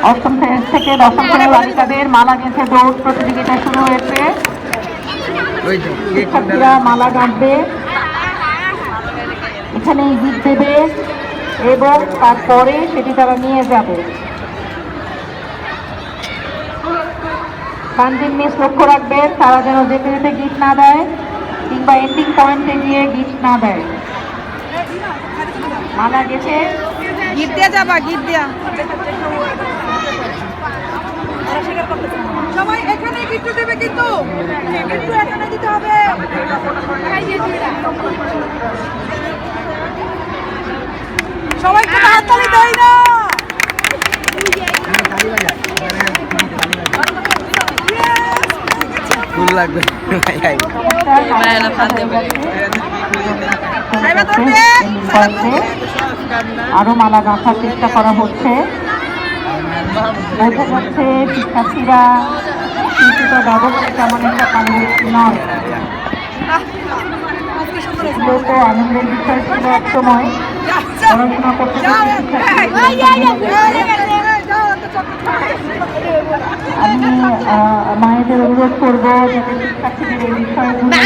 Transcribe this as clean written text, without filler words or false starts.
অষ্টম শ্রেণী থেকে দশম শ্রেণীর বালিকাদের মালা গেঁথে দৌড় প্রতিযোগিতা শুরু হয়েছে। শিক্ষার্থীরা মালা গাঁথবে, এখানে গীত দেবে এবং তারপরে সেটি তারা নিয়ে যাবে। কান্দিন মিস লক্ষ্য রাখবেন তারা যেন যেতে যেতে গীত না দেয় কিংবা এন্ডিং পয়েন্টে গিয়ে গীত না দেয়। মালা গেছে গীত দেয়া যাবা, গীত দেয়া সবাই এখানে গীত দেবে, কিন্তু একটু এখানে দিতে হবে। সবাই হাততালি দেয় না, লাগবে আরো মালা গাঁথার চেষ্টা করা হচ্ছে। বোঝা যাচ্ছে শিক্ষার্থীরা শিক্ষিত ব্যবস্থা তেমন একটা পারদর্শী নয়। এগুলো তো আনন্দের বিষয় ছিল এক সময়, পড়াশোনা করতে আমি মায়েদের অনুরোধ করবো যাতে শিক্ষার্থীদের এই বিষয়গুলো